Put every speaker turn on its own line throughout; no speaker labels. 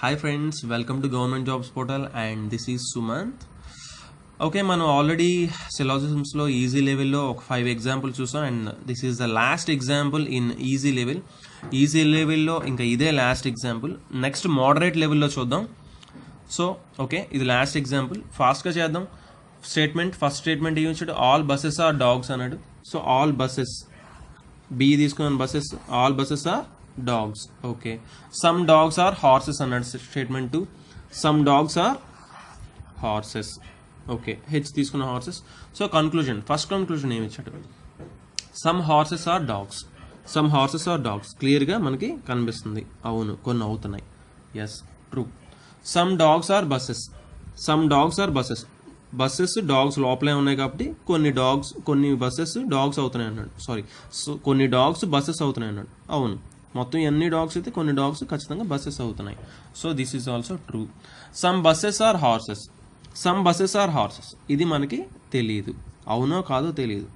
Hi friends, welcome to Government Jobs Portal and this is Sumant. Okay, మనం already సిలాజిజమ్స్లో easy లెవెల్లో ఒక 5 examples చూసాం and this is the last example in easy level. Easy లెవెల్లో ఇంకా ఇదే last example. Next moderate లెవెల్లో చూద్దాం. సో ఓకే, ఇది లాస్ట్ ఎగ్జాంపుల్. ఫాస్ట్గా చేద్దాం. ఫస్ట్ స్టేట్మెంట్ ఏమి వచ్చాడు, ఆల్ బస్సెస్ ఆర్ డాగ్స్ అన్నాడు. సో ఆల్ బస్సెస్, బి తీసుకున్నాను, buses, all buses are dogs. Okay, some dogs are horses అన్నాడు statement 2. some dogs are horses. Okay, H తీసుకున్న horses. So conclusion, first conclusion ఏమి ఇచ్చాడు, some horses are dogs. some horses are dogs క్లియర్గా మనకి కనిపిస్తుంది. అవును, కొన్ని అవుతున్నాయి. Yes, true. some dogs are buses. some dogs are buses. Buses dogs లోపలే ఉన్నాయి కాబట్టి కొన్ని బస్సెస్ డాగ్స్ అవుతున్నాయి అన్నాడు. సారీ, సో కొన్ని డాగ్స్ బస్సెస్ అవుతున్నాయి అన్నాడు. అవును, మొత్తం ఎన్ని డాగ్స్ అయితే కొన్ని డాగ్స్ ఖచ్చితంగా బస్సెస్ అవుతున్నాయి. So this is also true. Some buses are horses. Some buses are horses, ఇది మనకి తెలియదు, అవునో కాదో తెలియదు.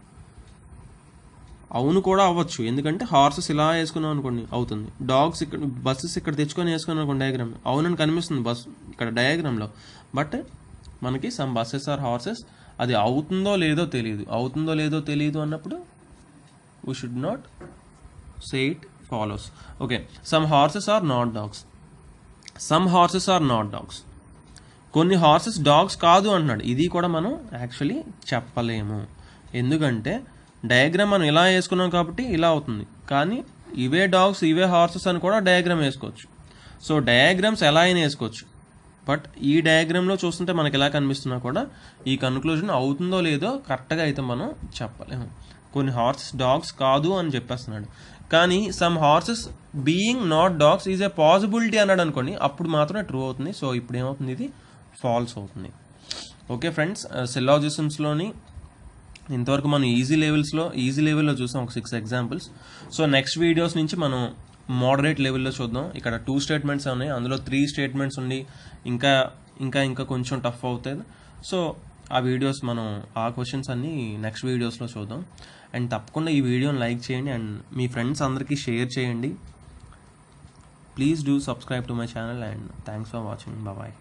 అవును కూడా అవ్వచ్చు, ఎందుకంటే హార్సెస్ ఇలా వేసుకున్నాం అనుకోండి అవుతుంది. డాగ్స్ ఇక్కడ, బస్సెస్ ఇక్కడ తెచ్చుకొని వేసుకున్నాం అనుకోండి డయాగ్రామ్, అవునని కనిపిస్తుంది బస్ ఇక్కడ డయాగ్రామ్లో. బట్ మనకి సమ్ బస్సెస్ ఆర్ హార్సెస్, అది అవుతుందో లేదో తెలియదు. అవుతుందో లేదో తెలియదు అన్నప్పుడు we should not say it follows. Okay, some horses are not dogs. some horses are not dogs. కొన్ని హార్సెస్ డాగ్స్ కాదు అంటున్నాడు. ఇది కూడా మనం యాక్చువల్లీ చెప్పలేము, ఎందుకంటే డయాగ్రామ్ మనం ఇలా వేసుకున్నాం కాబట్టి ఇలా అవుతుంది. కానీ ఇవే డాగ్స్ ఇవే హార్సెస్ అని కూడా డయాగ్రామ్ వేసుకోవచ్చు. సో డయాగ్రామ్స్ ఎలా అయినా వేసుకోవచ్చు. బట్ ఈ డయాగ్రామ్లో చూస్తుంటే మనకి ఎలా కనిపిస్తున్నా కూడా ఈ కన్క్లూజన్ అవుతుందో లేదో కరెక్ట్గా అయితే మనం చెప్పలేము. కొన్ని హార్సెస్ డాగ్స్ కాదు అని చెప్పేస్తున్నాడు. కానీ some horses being not dogs is a possibility అన్నాడు అనుకోండి, అప్పుడు మాత్రమే ట్రూ అవుతుంది. సో ఇప్పుడు ఏమవుతుంది, ఇది ఫాల్స్ అవుతుంది. ఓకే ఫ్రెండ్స్, సిలాజిజమ్స్లోని ఇంతవరకు మనం ఈజీ లెవెల్లో చూసాం ఒక 6 ఎగ్జాంపుల్స్. సో నెక్స్ట్ వీడియోస్ నుంచి మనం మోడరేట్ లెవెల్లో చూద్దాం. ఇక్కడ 2 స్టేట్మెంట్స్ ఉన్నాయి, అందులో 3 స్టేట్మెంట్స్ ఉండి ఇంకా కొంచెం టఫ్ అవుతుంది. సో ఆ వీడియోస్ మనం ఆ క్వశ్చన్స్ అన్నీ నెక్స్ట్ వీడియోస్లో చూద్దాం. అండ్ తప్పకుండా ఈ వీడియోని లైక్ చేయండి అండ్ మీ ఫ్రెండ్స్ అందరికీ షేర్ చేయండి. Please do subscribe to my channel and thanks for watching. Bye.